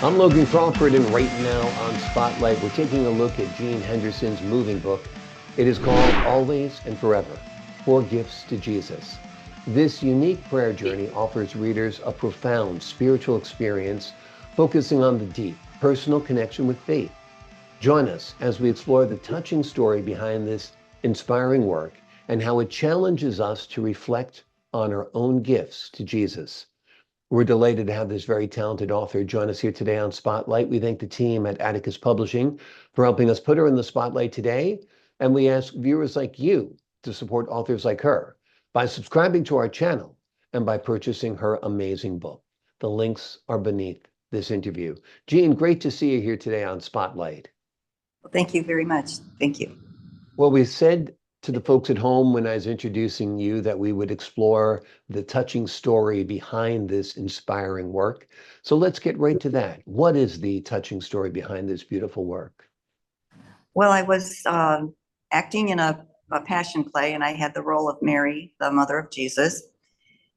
I'm Logan Crawford, and right now on Spotlight, we're taking a look at Jeanne Henderson's moving book. It is called Always and Forever, Four Gifts to Jesus. This unique prayer journey offers readers a profound spiritual experience focusing on the deep, personal connection with faith. Join us as we explore the touching story behind this inspiring work and how it challenges us to reflect on our own gifts to Jesus. We're delighted to have this very talented author join us here today on Spotlight. We thank the team at Atticus Publishing for helping us put her in the spotlight today. And we ask viewers like you to support authors like her by subscribing to our channel and by purchasing her amazing book. The links are beneath this interview. Jeanne, great to see you here today on Spotlight. Well, thank you very much. Thank you. Well, we said to the folks at home when I was introducing you that we would explore the touching story behind this inspiring work. So let's get right to that. What is the touching story behind this beautiful work? Well, I was acting in a passion play, and I had the role of Mary, the mother of Jesus.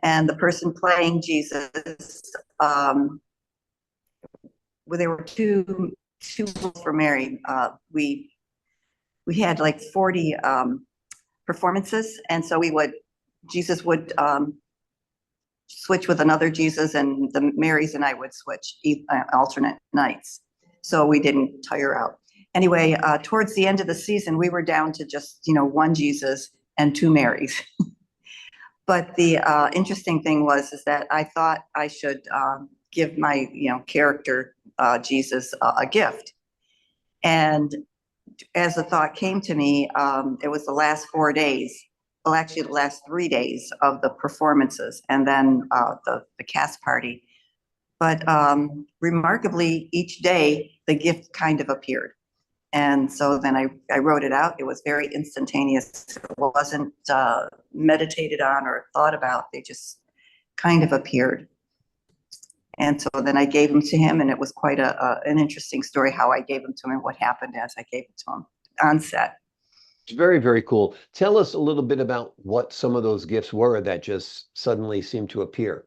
And the person playing Jesus, well, there were two roles for Mary. We had like 40 performances, and so Jesus would switch with another Jesus, and the Marys and I would switch alternate nights, so we didn't tire out. Anyway, towards the end of the season, we were down to just one Jesus and two Marys. But the interesting thing is that I thought I should give my character Jesus a gift, and as the thought came to me, it was the last 4 days. Well, actually, the last 3 days of the performances, and then the cast party. But remarkably, each day the gift kind of appeared, and so then I wrote it out. It was very instantaneous. It wasn't meditated on or thought about. They just kind of appeared. And so then I gave them to him, and it was quite an interesting story how I gave them to him and what happened as I gave it to him on set. It's very, very cool. Tell us a little bit about what some of those gifts were that just suddenly seemed to appear.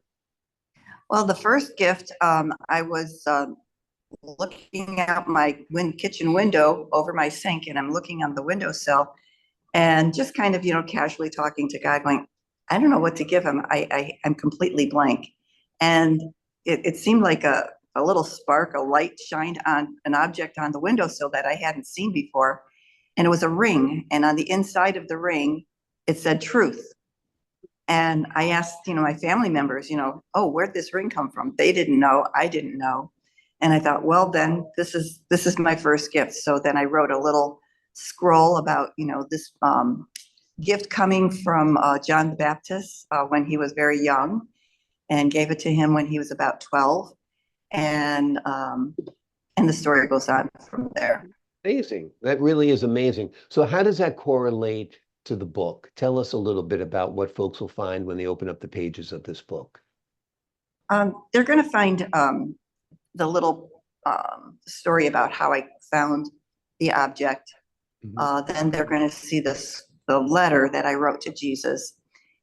Well, the first gift, I was looking out my kitchen window over my sink, and I'm looking on the windowsill and just kind of, casually talking to God, going, I don't know what to give him. I'm completely blank. And it seemed like a little spark, a light shined on an object on the windowsill that I hadn't seen before. And it was a ring. And on the inside of the ring, it said truth. And I asked, my family members, oh, where'd this ring come from? They didn't know. I didn't know. And I thought, well, then this is my first gift. So then I wrote a little scroll about, this gift coming from John the Baptist when he was very young, and gave it to him when he was about 12. And the story goes on from there. Amazing. That really is amazing. So how does that correlate to the book? Tell us a little bit about what folks will find when they open up the pages of this book. They're going to find the little story about how I found the object. Mm-hmm. Then they're going to see the letter that I wrote to Jesus.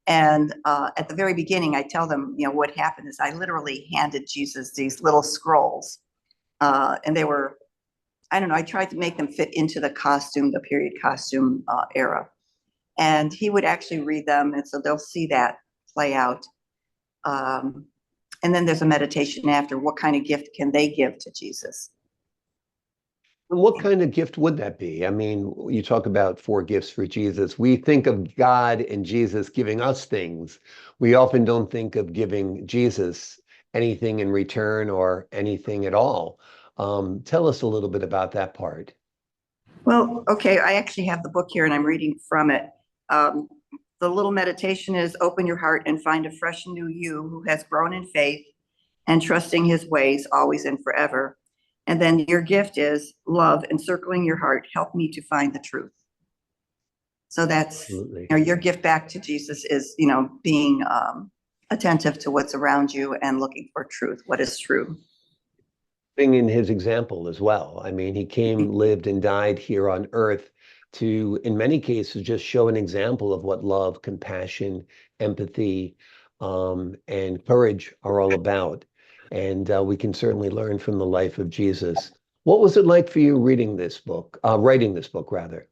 And at the very beginning, I tell them, what happened is I literally handed Jesus these little scrolls. And they were, I don't know, I tried to make them fit into the period costume era. And he would actually read them. And so they'll see that play out. And then there's a meditation after. What kind of gift can they give to Jesus? And what kind of gift would that be? I mean, you talk about four gifts for Jesus. We think of God and Jesus giving us things. We often don't think of giving Jesus anything in return or anything at all. Tell us a little bit about that part. Well, okay, I actually have the book here and I'm reading from it. The little meditation is open your heart and find a fresh and new you who has grown in faith and trusting his ways always and forever. And then your gift is love encircling your heart. Help me to find the truth. So that's, your gift back to Jesus is, being attentive to what's around you and looking for truth. What is true? In his example as well. I mean, he came, lived, and died here on earth to, in many cases, just show an example of what love, compassion, empathy, and courage are all about. and we can certainly learn from the life of Jesus. What was it like for you reading this book, writing this book, rather?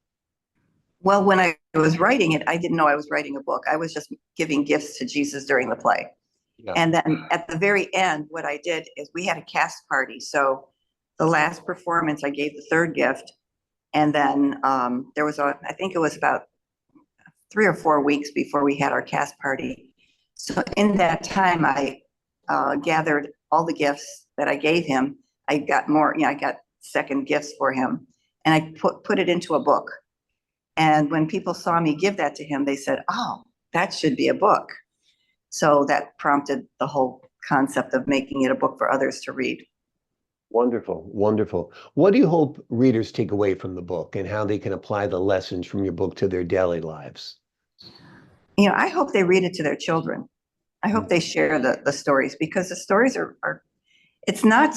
Well, when I was writing it, I didn't know I was writing a book. I was just giving gifts to Jesus during the play. Yeah. And then at the very end, what I did is we had a cast party. So the last performance, I gave the third gift. And then there was I think it was about 3 or 4 weeks before we had our cast party. So in that time, I gathered all the gifts that I gave him. I got more, I got second gifts for him, and I put it into a book. And when people saw me give that to him, they said, "Oh, that should be a book." So that prompted the whole concept of making it a book for others to read. Wonderful, wonderful. What do you hope readers take away from the book and how they can apply the lessons from your book to their daily lives? I hope they read it to their children. I hope they share the stories, because the stories are it's not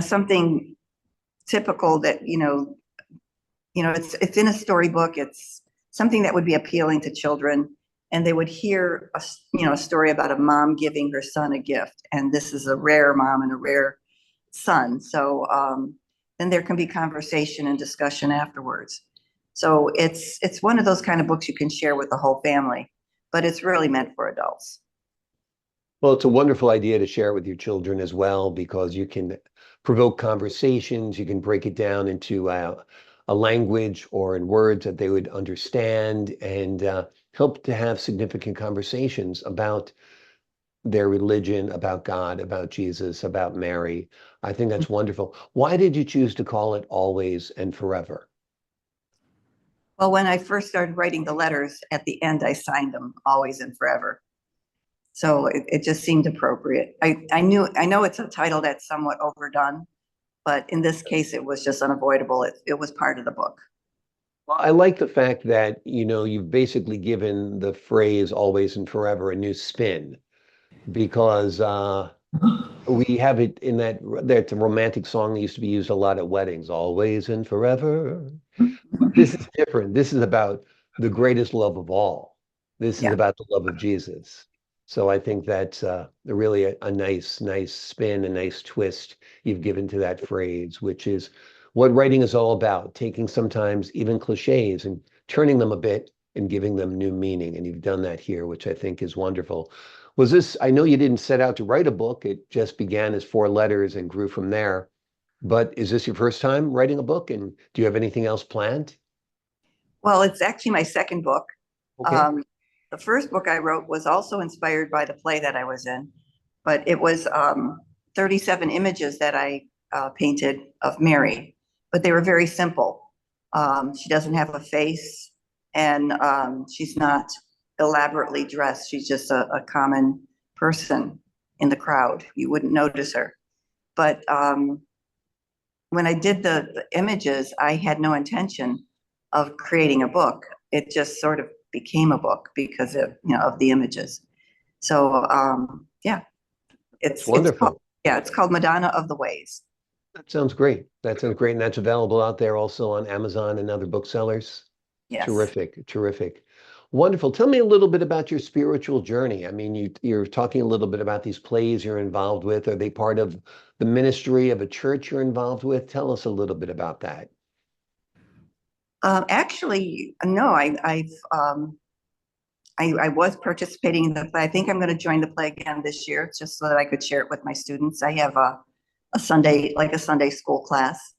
something typical that it's in a storybook. It's something that would be appealing to children, and they would hear a story about a mom giving her son a gift, and this is a rare mom and a rare son. So then there can be conversation and discussion afterwards. So it's one of those kind of books you can share with the whole family, but it's really meant for adults. Well, it's a wonderful idea to share it with your children as well, because you can provoke conversations. You can break it down into a language or in words that they would understand, and help to have significant conversations about their religion, about God, about Jesus, about Mary. I think that's wonderful. Why did you choose to call it Always and Forever? Well, when I first started writing the letters, at the end I signed them always and forever. So it just seemed appropriate. I know it's a title that's somewhat overdone, but in this case it was just unavoidable. It was part of the book. Well, I like the fact that, you've basically given the phrase always and forever a new spin, because we have it in that's a romantic song that used to be used a lot at weddings, always and forever. This is different. This is about the greatest love of all. This is Yeah. about the love of Jesus. So I think that's really a nice, nice spin, a nice twist you've given to that phrase, which is what writing is all about, taking sometimes even cliches and turning them a bit and giving them new meaning. And you've done that here, which I think is wonderful. I know you didn't set out to write a book. It just began as 4 letters and grew from there. But is this your first time writing a book? And do you have anything else planned? Well, it's actually my second book. Okay. Um, the first book I wrote was also inspired by the play that I was in, but it was 37 images that I painted of Mary, but they were very simple. She doesn't have a face, and she's not elaborately dressed. She's just a common person in the crowd. You wouldn't notice her. But when I did the images, I had no intention of creating a book. It just sort of became a book because of the images. So yeah, That's it's called wonderful. it's called Madonna of the Ways. That sounds great. That sounds great. And that's available out there also on Amazon and other booksellers. Yes. Terrific, terrific. Wonderful. Tell me a little bit about your spiritual journey. I mean, you're talking a little bit about these plays you're involved with. Are they part of the ministry of a church you're involved with? Tell us a little bit about that. Actually, no. I was participating in the play. I think I'm going to join the play again this year, just so that I could share it with my students. I have a Sunday school class,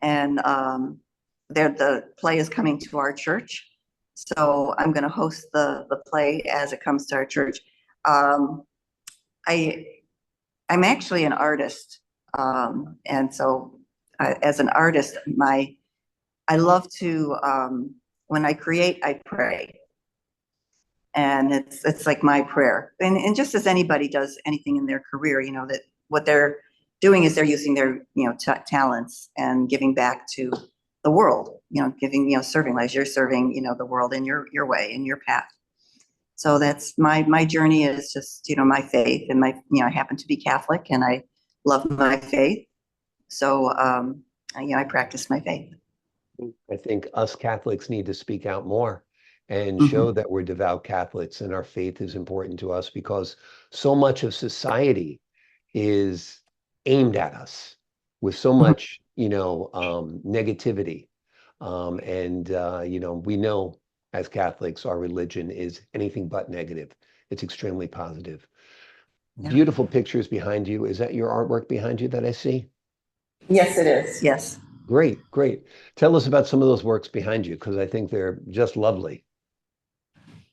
and the play is coming to our church, so I'm going to host the play as it comes to our church. Um, I I'm actually an artist, and so as an artist, I love to when I create, I pray, and it's like my prayer. And just as anybody does anything in their career, that what they're doing is they're using their talents and giving back to the world, giving, serving, like you're serving, the world in your way, in your path. So that's my journey, is just my faith, and I happen to be Catholic, and I love my faith. So I practice my faith. I think us Catholics need to speak out more and Mhm. show that we're devout Catholics and our faith is important to us, because so much of society is aimed at us with so Mhm. much, negativity. We know as Catholics, our religion is anything but negative. It's extremely positive. Yeah. Beautiful pictures behind you. Is that your artwork behind you that I see? Yes, it is. Yes. Great, great. Tell us about some of those works behind you, because I think they're just lovely.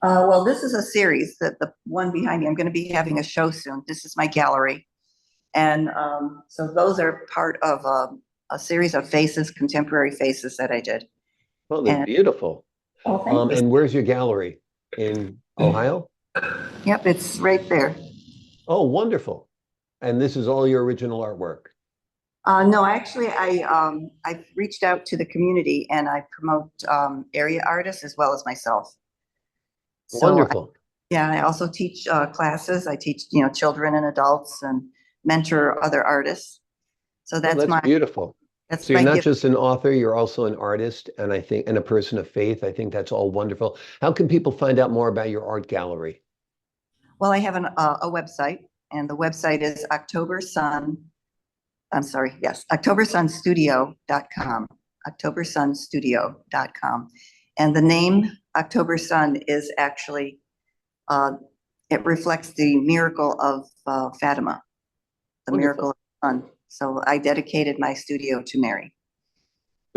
Well, this is a series that the one behind me, I'm going to be having a show soon. This is my gallery. And so those are part of a series of faces, contemporary faces that I did. Oh, they're And beautiful. oh, thank you. And where's your gallery? In Ohio? Yep, it's right there. Oh, wonderful. And this is all your original artwork. No, actually, I've reached out to the community and I promote area artists as well as myself. So Wonderful. yeah, I also teach classes. I teach, children and adults and mentor other artists. So Oh, that's that's my beautiful. that's So you're my not gift. just an author, you're also an artist, and I think, and a person of faith. I think that's all wonderful. How can people find out more about your art gallery? Well, I have a website, and the website is October Sun. I'm sorry, yes, octobersunstudio.com. Octobersunstudio.com. And the name October Sun is actually uh, it reflects the miracle of Fatima, the miracle Wonderful. of the sun. So I dedicated my studio to Mary.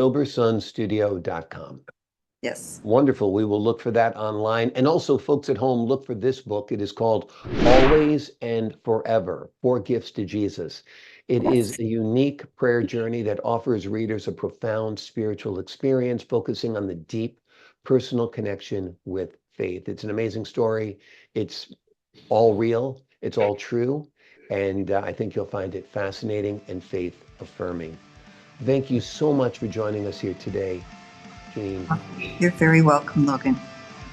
SilverSunStudio.com. Yes. Wonderful. We will look for that online. And also, folks at home, look for this book. It is called Always and Forever, Four Gifts to Jesus. It is Yes. a unique prayer journey that offers readers a profound spiritual experience, focusing on the deep personal connection with faith. It's an amazing story. It's all real, it's all true. And I think you'll find it fascinating and faith affirming. Thank you so much for joining us here today, Jeanne. You're very welcome, Logan.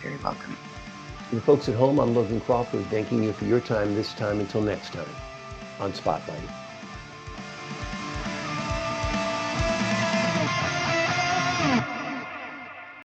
Very welcome. To the folks at home, I'm Logan Crawford, thanking you for your time this time. Until next time on Spotlight.